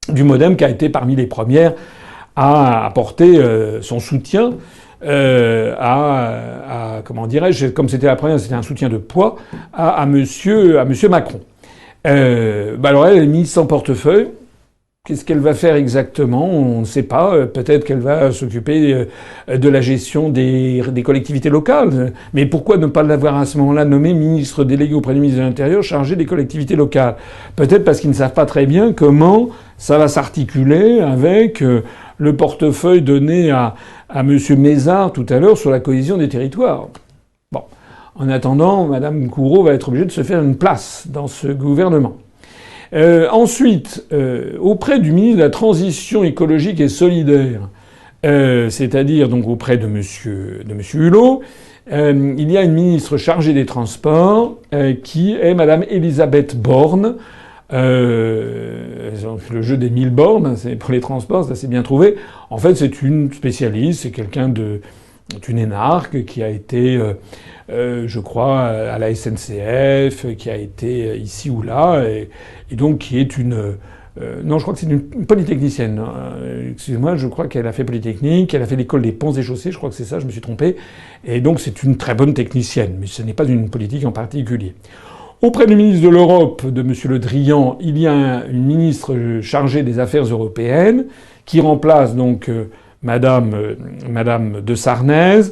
du Modem, qui a été parmi les premières à apporter son soutien comment dirais-je, comme c'était la première, c'était un soutien de poids à monsieur Macron. Alors elle est ministre sans portefeuille. Qu'est-ce qu'elle va faire exactement? On ne sait pas. Peut-être qu'elle va s'occuper de la gestion des collectivités locales. Mais pourquoi ne pas l'avoir à ce moment-là nommé ministre délégué auprès du ministre de l'Intérieur chargé des collectivités locales? Peut-être parce qu'ils ne savent pas très bien comment ça va s'articuler avec le portefeuille donné à monsieur Mézard tout à l'heure sur la cohésion des territoires. Bon. En attendant, Madame Gouraud va être obligée de se faire une place dans ce gouvernement. Ensuite, auprès du ministre de la Transition écologique et solidaire, c'est-à-dire donc auprès de monsieur Hulot, il y a une ministre chargée des Transports qui est Madame Elisabeth Borne. Le jeu des 1000 bornes, c'est pour les transports, ça s'est bien trouvé. En fait, c'est une spécialiste, c'est quelqu'un une énarque qui a été, je crois, à la SNCF, qui a été ici ou là, et donc qui est non, je crois que c'est une polytechnicienne. Excusez-moi, je crois qu'elle a fait Polytechnique, elle a fait l'école des ponts et chaussées, je crois que c'est ça, je me suis trompé. Et donc c'est une très bonne technicienne, mais ce n'est pas une politique en particulier. Auprès du ministre de l'Europe, de M. Le Drian, il y a une ministre chargée des Affaires européennes qui remplace donc Madame de Sarnez.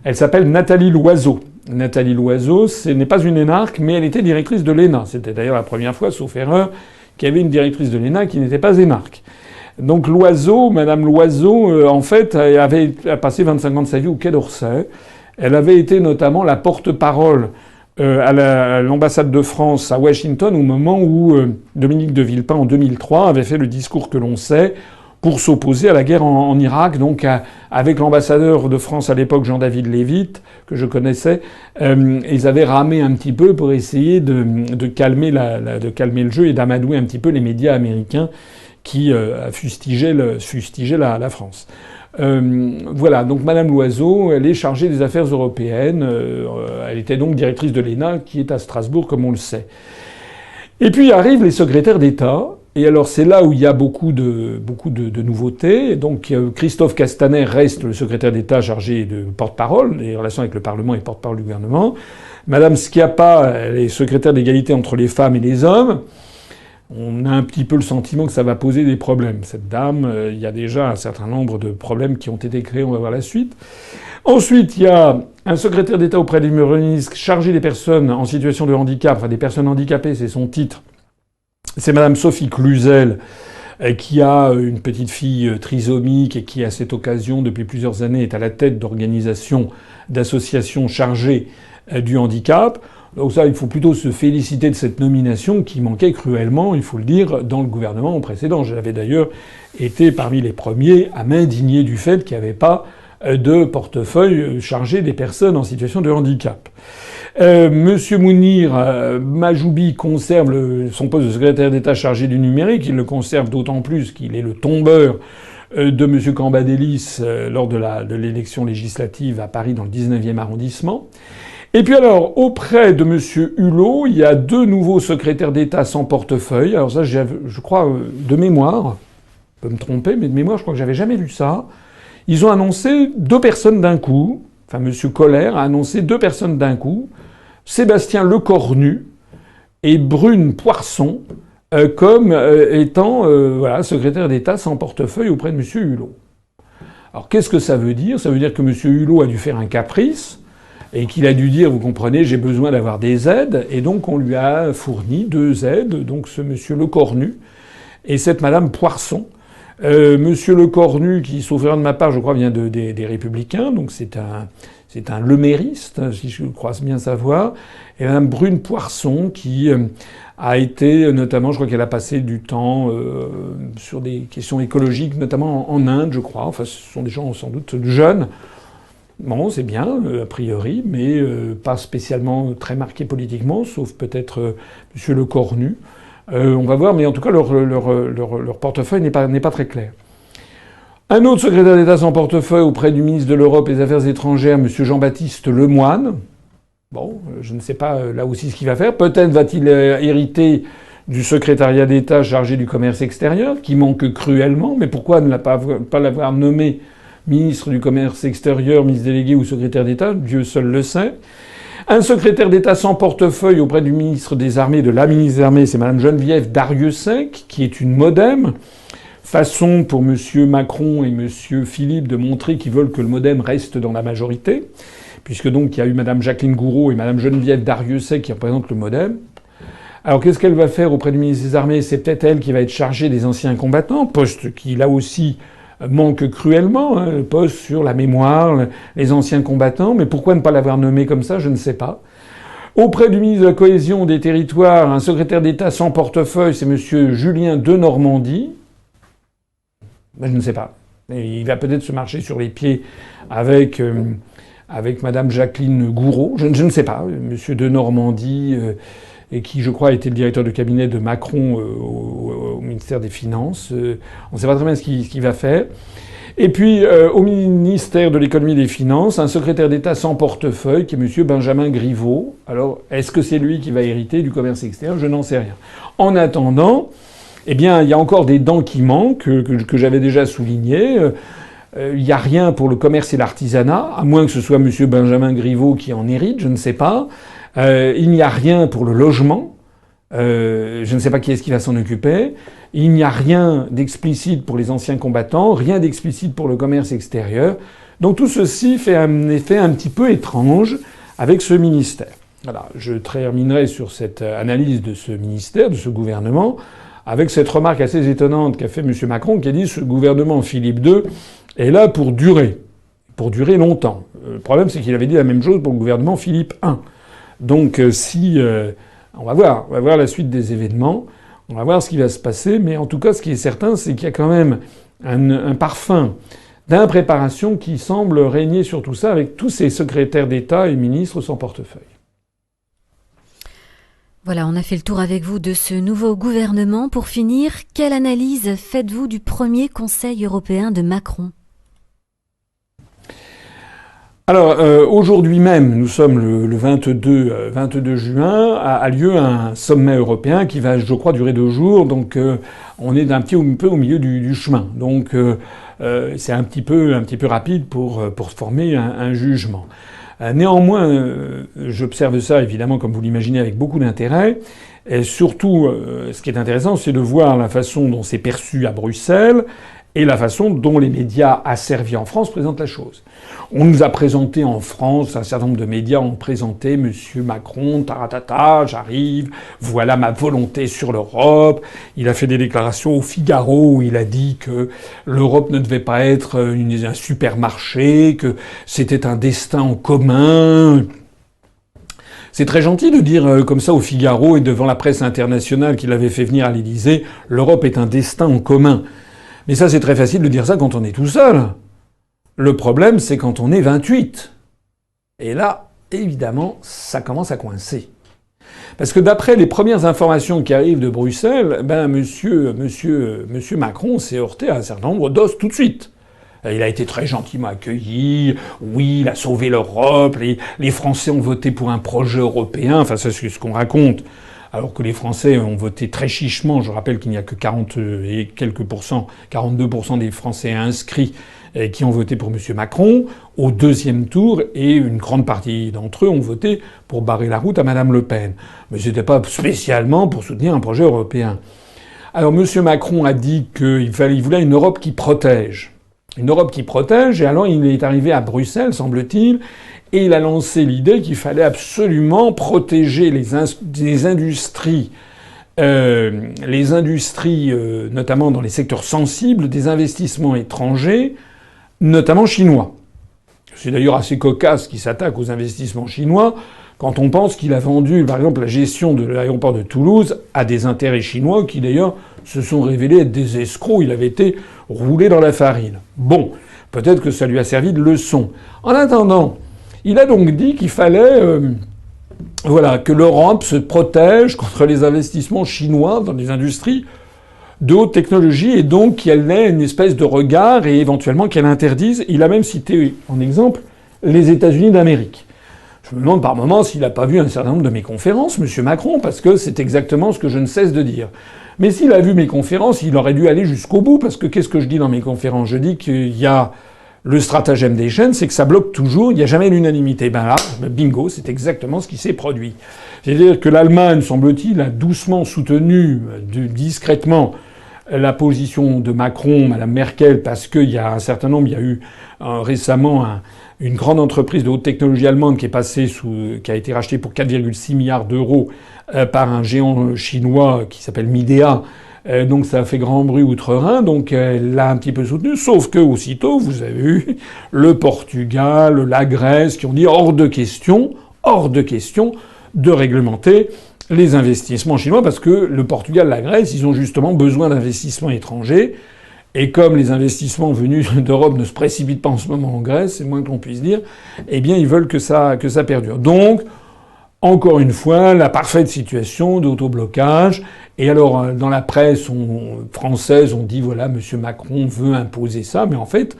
Elle s'appelle Nathalie Loiseau. Nathalie Loiseau, ce n'est pas une énarque, mais elle était directrice de l'ENA. C'était d'ailleurs la première fois, sauf erreur, qu'il y avait une directrice de l'ENA qui n'était pas énarque. Donc Loiseau, Madame Loiseau, en fait, a passé 25 ans de sa vie au Quai d'Orsay. Elle avait été notamment la porte-parole à l'ambassade de France à Washington au moment où Dominique de Villepin, en 2003, avait fait le discours que l'on sait pour s'opposer à la guerre en Irak. Donc avec l'ambassadeur de France à l'époque, Jean-David Lévite, que je connaissais, ils avaient ramé un petit peu pour essayer de calmer le jeu et d'amadouer un petit peu les médias américains qui fustigeaient la France. Voilà, donc Madame Loiseau, elle est chargée des affaires européennes. Elle était donc directrice de l'ENA, qui est à Strasbourg, comme on le sait. Et puis arrivent les secrétaires d'État. Et alors c'est là où il y a beaucoup de nouveautés. Donc Christophe Castaner reste le secrétaire d'État chargé de porte-parole, des relations avec le Parlement et porte-parole du gouvernement. Madame Schiappa, elle est secrétaire d'égalité entre les femmes et les hommes. On a un petit peu le sentiment que ça va poser des problèmes. Cette dame, il y a déjà un certain nombre de problèmes qui ont été créés, on va voir la suite. Ensuite, il y a un secrétaire d'État auprès du ministre chargé des personnes en situation de handicap, enfin des personnes handicapées, c'est son titre. C'est Madame Sophie Cluzel, qui a une petite fille trisomique et qui, à cette occasion, depuis plusieurs années, est à la tête d'organisations, d'associations chargées du handicap. Donc ça, il faut plutôt se féliciter de cette nomination qui manquait cruellement, il faut le dire, dans le gouvernement précédent. J'avais d'ailleurs été parmi les premiers à m'indigner du fait qu'il n'y avait pas de portefeuille chargé des personnes en situation de handicap. Monsieur Mounir Majoubi conserve son poste de secrétaire d'État chargé du numérique. Il le conserve d'autant plus qu'il est le tombeur de monsieur Cambadélis lors de l'élection législative à Paris dans le 19e arrondissement. Et puis alors, auprès de monsieur Hulot, il y a 2 nouveaux secrétaires d'État sans portefeuille. Alors ça, je crois, de mémoire, je peux me tromper, mais de mémoire, je crois que j'avais jamais lu ça. Ils ont annoncé 2 personnes d'un coup. Enfin, monsieur Collère a annoncé 2 personnes d'un coup. Sébastien Lecornu et Brune Poisson comme étant secrétaire d'État sans portefeuille auprès de monsieur Hulot. Alors qu'est-ce que ça veut dire? Ça veut dire que monsieur Hulot a dû faire un caprice et qu'il a dû dire, vous comprenez, j'ai besoin d'avoir des aides, et donc on lui a fourni 2 aides, donc ce monsieur Lecornu et cette madame Poisson. Monsieur Lecornu, qui, sauf erreur de ma part, je crois, vient des Républicains, donc c'est un lemériste, si je crois bien savoir. Et madame Brune Poisson, qui a été, notamment, je crois qu'elle a passé du temps sur des questions écologiques, notamment en Inde, je crois. Enfin, ce sont des gens sans doute jeunes. Bon, c'est bien, a priori, mais pas spécialement très marqués politiquement, sauf peut-être monsieur Lecornu. On va voir, mais en tout cas, leur portefeuille n'est pas très clair. Un autre secrétaire d'État sans portefeuille auprès du ministre de l'Europe et des Affaires étrangères, M. Jean-Baptiste Lemoyne. Bon, je ne sais pas là aussi ce qu'il va faire. Peut-être va-t-il hériter du secrétariat d'État chargé du commerce extérieur, qui manque cruellement. Mais pourquoi ne pas l'avoir nommé ministre du commerce extérieur, ministre délégué ou secrétaire d'État? Dieu seul le sait. Un secrétaire d'État sans portefeuille auprès du ministre des Armées, de la ministre des Armées, c'est Mme Geneviève Darrieussecq, qui est une MoDem. Façon pour M. Macron et M. Philippe de montrer qu'ils veulent que le MoDem reste dans la majorité, puisque donc il y a eu Mme Jacqueline Gouraud et Mme Geneviève Darrieussecq qui représentent le MoDem. Alors qu'est-ce qu'elle va faire auprès du ministre des Armées? C'est peut-être elle qui va être chargée des anciens combattants, poste qui là aussi manque cruellement, hein, le poste sur la mémoire, les anciens combattants. Mais pourquoi ne pas l'avoir nommé comme ça? Je ne sais pas. Auprès du ministre de la Cohésion des Territoires, un secrétaire d'État sans portefeuille, c'est M. Julien Denormandie. Ben, je ne sais pas. Il va peut-être se marcher sur les pieds avec Mme Jacqueline Gouraud. Je ne sais pas. M. Denormandie, et qui, je crois, était le directeur de cabinet de Macron au ministère des Finances. On ne sait pas très bien ce qu'il va faire. Et puis, au ministère de l'Économie et des Finances, un secrétaire d'État sans portefeuille, qui est M. Benjamin Griveaux. Alors, est-ce que c'est lui qui va hériter du commerce extérieur? Je n'en sais rien. En attendant, eh bien, il y a encore des dents qui manquent, que j'avais déjà soulignées. Il n'y a rien pour le commerce et l'artisanat, à moins que ce soit M. Benjamin Griveaux qui en hérite, je ne sais pas. Il n'y a rien pour le logement. Je ne sais pas qui est-ce qui va s'en occuper. Il n'y a rien d'explicite pour les anciens combattants, rien d'explicite pour le commerce extérieur. Donc tout ceci fait un effet un petit peu étrange avec ce ministère. Voilà, je terminerai sur cette analyse de ce ministère, de ce gouvernement, avec cette remarque assez étonnante qu'a fait M. Macron, qui a dit « ce gouvernement Philippe II est là pour durer longtemps ». Le problème, c'est qu'il avait dit la même chose pour le gouvernement Philippe I. Donc on va voir la suite des événements, on va voir ce qui va se passer, mais en tout cas, ce qui est certain, c'est qu'il y a quand même un parfum d'impréparation qui semble régner sur tout ça, avec tous ces secrétaires d'État et ministres sans portefeuille. Voilà, on a fait le tour avec vous de ce nouveau gouvernement. Pour finir, quelle analyse faites-vous du premier Conseil européen de Macron ? Alors, aujourd'hui même, nous sommes le 22 juin, a lieu un sommet européen qui va, je crois, durer 2 jours. Donc, on est un peu au milieu du chemin. Donc, c'est un petit peu rapide pour former un jugement. Néanmoins, j'observe ça évidemment, comme vous l'imaginez, avec beaucoup d'intérêt. Et surtout, ce qui est intéressant, c'est de voir la façon dont c'est perçu à Bruxelles et la façon dont les médias asservis en France présentent la chose. On nous a présenté en France, un certain nombre de médias ont présenté Monsieur Macron, taratata, j'arrive, voilà ma volonté sur l'Europe. Il a fait des déclarations au Figaro où il a dit que l'Europe ne devait pas être un supermarché, que c'était un destin en commun. C'est très gentil de dire comme ça au Figaro et devant la presse internationale qu'il avait fait venir à l'Élysée, l'Europe est un destin en commun. Mais ça, c'est très facile de dire ça quand on est tout seul. Le problème, c'est quand on est 28. Et là, évidemment, ça commence à coincer. Parce que d'après les premières informations qui arrivent de Bruxelles, monsieur Macron s'est heurté à un certain nombre d'os tout de suite. Il a été très gentiment accueilli. Oui, il a sauvé l'Europe. Les Français ont voté pour un projet européen. Enfin, ça, c'est ce qu'on raconte. Alors que les Français ont voté très chichement. Je rappelle qu'il n'y a que 40 et quelques pourcents, 42% des Français inscrits qui ont voté pour M. Macron au deuxième tour, et une grande partie d'entre eux ont voté pour barrer la route à Mme Le Pen. Mais c'était pas spécialement pour soutenir un projet européen. Alors M. Macron a dit qu'il voulait une Europe qui protège. Une Europe qui protège, et alors il est arrivé à Bruxelles, semble-t-il, et il a lancé l'idée qu'il fallait absolument protéger les industries, notamment dans les secteurs sensibles, des investissements étrangers, notamment chinois. C'est d'ailleurs assez cocasse qu'il s'attaque aux investissements chinois quand on pense qu'il a vendu, par exemple, la gestion de l'aéroport de Toulouse à des intérêts chinois qui, d'ailleurs, se sont révélés être des escrocs. Il avait été roulé dans la farine. Bon, peut-être que ça lui a servi de leçon. En attendant, il a donc dit qu'il fallait que l'Europe se protège contre les investissements chinois dans les industries de haute technologie, et donc qu'elle ait une espèce de regard et éventuellement qu'elle interdise. Il a même cité en exemple les États-Unis d'Amérique. Je me demande par moments s'il n'a pas vu un certain nombre de mes conférences, M. Macron, parce que c'est exactement ce que je ne cesse de dire. Mais s'il a vu mes conférences, il aurait dû aller jusqu'au bout, parce que qu'est-ce que je dis dans mes conférences? Je dis qu'il y a le stratagème des chaînes, c'est que ça bloque toujours, il n'y a jamais l'unanimité. Ben là, bingo, c'est exactement ce qui s'est produit. C'est-à-dire que l'Allemagne, semble-t-il, a doucement soutenu, discrètement, la position de Macron, Mme Merkel, parce qu'il y a un certain nombre, il y a eu récemment une grande entreprise de haute technologie allemande qui a été rachetée pour 4,6 milliards d'euros par un géant chinois qui s'appelle Midea. Donc ça a fait grand bruit outre-Rhin, donc elle l'a un petit peu soutenu, sauf que aussitôt, vous avez eu le Portugal, la Grèce qui ont dit hors de question de réglementer les investissements chinois, parce que le Portugal, la Grèce, ils ont justement besoin d'investissements étrangers. Et comme les investissements venus d'Europe ne se précipitent pas en ce moment en Grèce, c'est le moins que l'on puisse dire, eh bien ils veulent que ça perdure. Donc, encore une fois, la parfaite situation d'autoblocage. Et alors, dans la presse française, on dit voilà, M. Macron veut imposer ça, mais en fait,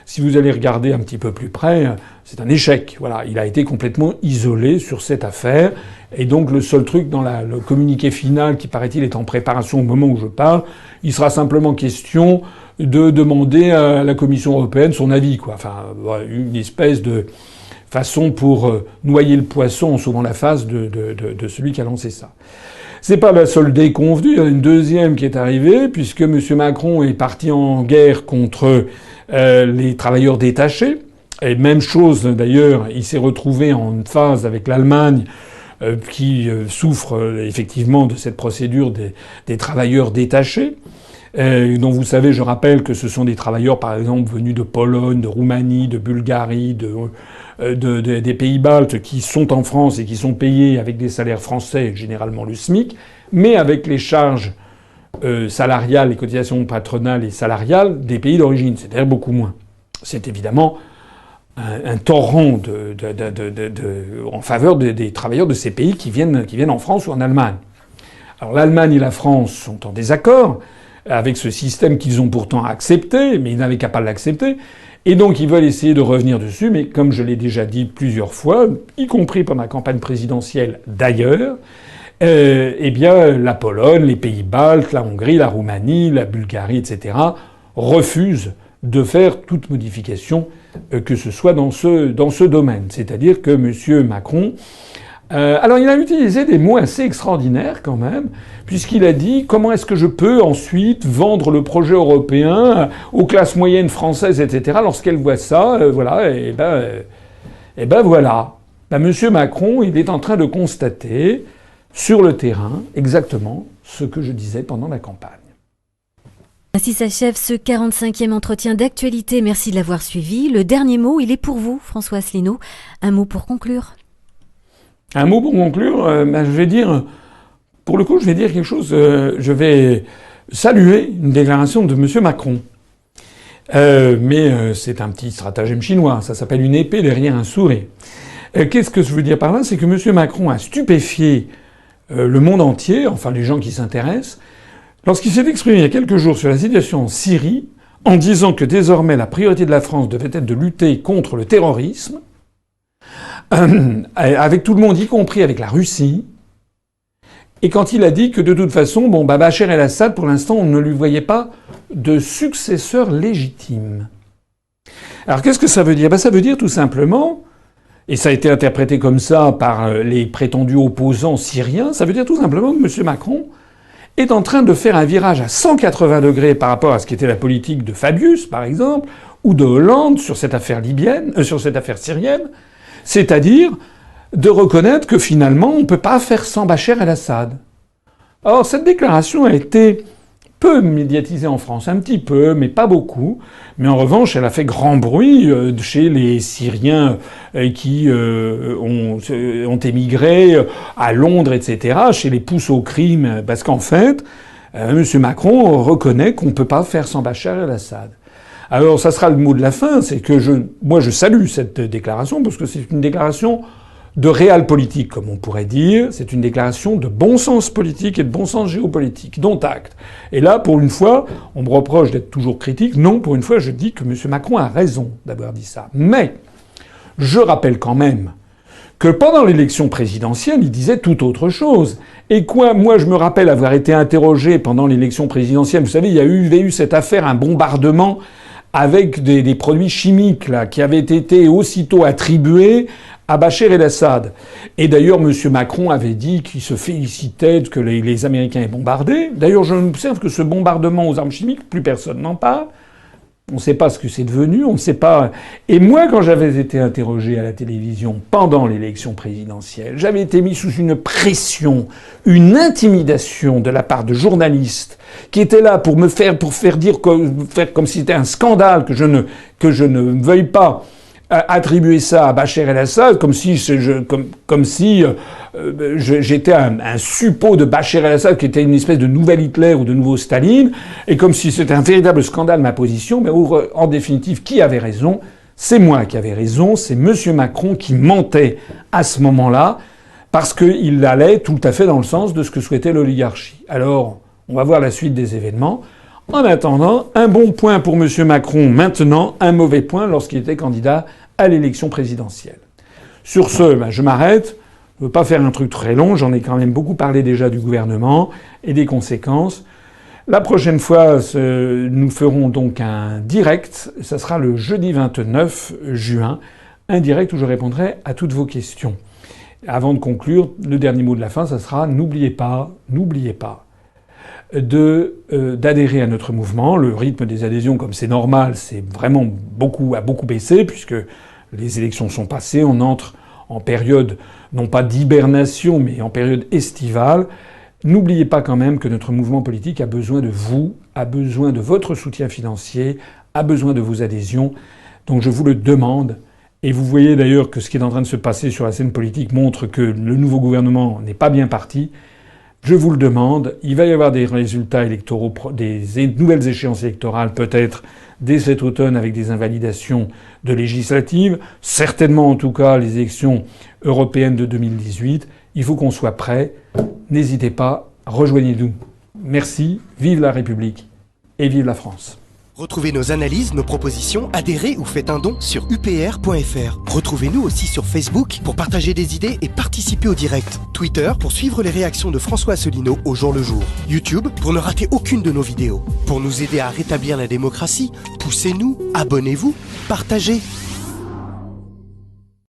si vous allez regarder un petit peu plus près, c'est un échec. Voilà, il a été complètement isolé sur cette affaire. Et donc le seul truc dans le communiqué final qui, paraît-il, est en préparation au moment où je parle, il sera simplement question de demander à la Commission européenne son avis, quoi. Enfin, une espèce de façon pour noyer le poisson en sauvant la face de celui qui a lancé ça. C'est pas la seule déconvenue, il y en a une deuxième qui est arrivée, puisque M. Macron est parti en guerre contre les travailleurs détachés. Et même chose, d'ailleurs, il s'est retrouvé en phase avec l'Allemagne, qui souffre effectivement de cette procédure des travailleurs détachés, dont vous savez, je rappelle que ce sont des travailleurs, par exemple, venus de Pologne, de Roumanie, de Bulgarie, des pays baltes, qui sont en France et qui sont payés avec des salaires français, généralement le SMIC, mais avec les charges salariales, les cotisations patronales et salariales des pays d'origine, c'est-à-dire beaucoup moins. C'est évidemment un torrent en faveur des travailleurs de ces pays qui viennent en France ou en Allemagne. Alors l'Allemagne et la France sont en désaccord avec ce système qu'ils ont pourtant accepté, mais ils n'avaient qu'à pas l'accepter. Et donc ils veulent essayer de revenir dessus, mais comme je l'ai déjà dit plusieurs fois, y compris pendant la campagne présidentielle d'ailleurs, eh bien la Pologne, les pays baltes, la Hongrie, la Roumanie, la Bulgarie, etc. refusent de faire toute modification que ce soit dans ce domaine. C'est-à-dire que M. Macron... alors il a utilisé des mots assez extraordinaires quand même, puisqu'il a dit comment est-ce que je peux ensuite vendre le projet européen aux classes moyennes françaises, etc. Lorsqu'elles voient ça, voilà, et ben voilà. Ben, M. Macron, il est en train de constater sur le terrain exactement ce que je disais pendant la campagne. Ainsi s'achève ce 45e entretien d'actualité. Merci de l'avoir suivi. Le dernier mot, il est pour vous, François Asselineau. Un mot pour conclure. Un mot pour conclure, je vais dire, pour le coup, je vais dire quelque chose. Je vais saluer une déclaration de M. Macron. Mais c'est un petit stratagème chinois. Ça s'appelle une épée derrière un sourire. Qu'est-ce que je veux dire par là? C'est que M. Macron a stupéfié le monde entier, enfin les gens qui s'intéressent, lorsqu'il s'est exprimé il y a quelques jours sur la situation en Syrie, en disant que désormais la priorité de la France devait être de lutter contre le terrorisme, avec tout le monde, y compris avec la Russie. Et quand il a dit que de toute façon, Bachar el-Assad, pour l'instant, on ne lui voyait pas de successeur légitime. Alors qu'est-ce que ça veut dire? Ça veut dire tout simplement, et ça a été interprété comme ça par les prétendus opposants syriens, ça veut dire tout simplement que M. Macron est en train de faire un virage à 180 degrés par rapport à ce qui était la politique de Fabius, par exemple, ou de Hollande sur cette affaire sur cette affaire syrienne. C'est-à-dire de reconnaître que finalement, on ne peut pas faire sans Bachar el-Assad. Or, cette déclaration a été peu médiatisée en France, un petit peu, mais pas beaucoup. Mais en revanche, elle a fait grand bruit chez les Syriens qui ont émigré à Londres, etc., chez les pousses au crime, parce qu'en fait, M. Macron reconnaît qu'on ne peut pas faire sans Bachar el-Assad. Alors, ça sera le mot de la fin, c'est que moi je salue cette déclaration, parce que c'est une déclaration de réel politique, comme on pourrait dire. C'est une déclaration de bon sens politique et de bon sens géopolitique, dont acte. Et là, pour une fois, on me reproche d'être toujours critique. Non, pour une fois, je dis que M. Macron a raison d'avoir dit ça. Mais, je rappelle quand même que pendant l'élection présidentielle, il disait tout autre chose. Et quoi, moi je me rappelle avoir été interrogé pendant l'élection présidentielle. Vous savez, il y avait eu cette affaire, un bombardement avec des produits chimiques là, qui avaient été aussitôt attribués à Bachar el-Assad. Et d'ailleurs, M. Macron avait dit qu'il se félicitait que les Américains aient bombardé. D'ailleurs, je observe que ce bombardement aux armes chimiques, plus personne n'en parle. On ne sait pas ce que c'est devenu, on ne sait pas. Et moi, quand j'avais été interrogé à la télévision pendant l'élection présidentielle, j'avais été mis sous une pression, une intimidation de la part de journalistes qui étaient là pour faire comme si c'était un scandale que je ne veuille pas attribuer ça à Bachar el-Assad, comme si j'étais un suppôt de Bachar el-Assad qui était une espèce de nouvel Hitler ou de nouveau Staline, et comme si c'était un véritable scandale ma position. Mais en définitive, qui avait raison? C'est moi qui avais raison, c'est M. Macron qui mentait à ce moment-là, parce qu'il allait tout à fait dans le sens de ce que souhaitait l'oligarchie. Alors, on va voir la suite des événements. En attendant, un bon point pour M. Macron maintenant, un mauvais point lorsqu'il était candidat à l'élection présidentielle. Sur ce, je m'arrête. Je ne veux pas faire un truc très long. J'en ai quand même beaucoup parlé déjà du gouvernement et des conséquences. La prochaine fois, nous ferons donc un direct. Ça sera le jeudi 29 juin. Un direct où je répondrai à toutes vos questions. Avant de conclure, le dernier mot de la fin, ça sera n'oubliez pas d'adhérer à notre mouvement. Le rythme des adhésions, comme c'est normal, c'est vraiment a beaucoup baissé puisque les élections sont passées. On entre en période, non pas d'hibernation, mais en période estivale. N'oubliez pas quand même que notre mouvement politique a besoin de vous, a besoin de votre soutien financier, a besoin de vos adhésions. Donc je vous le demande. Et vous voyez d'ailleurs que ce qui est en train de se passer sur la scène politique montre que le nouveau gouvernement n'est pas bien parti. Je vous le demande, il va y avoir des résultats électoraux, des nouvelles échéances électorales peut-être dès cet automne avec des invalidations de législatives, certainement en tout cas les élections européennes de 2018. Il faut qu'on soit prêt. N'hésitez pas, rejoignez-nous. Merci, vive la République et vive la France. Retrouvez nos analyses, nos propositions, adhérez ou faites un don sur upr.fr. Retrouvez-nous aussi sur Facebook pour partager des idées et participer au direct. Twitter pour suivre les réactions de François Asselineau au jour le jour. YouTube pour ne rater aucune de nos vidéos. Pour nous aider à rétablir la démocratie, poussez-nous, abonnez-vous, partagez.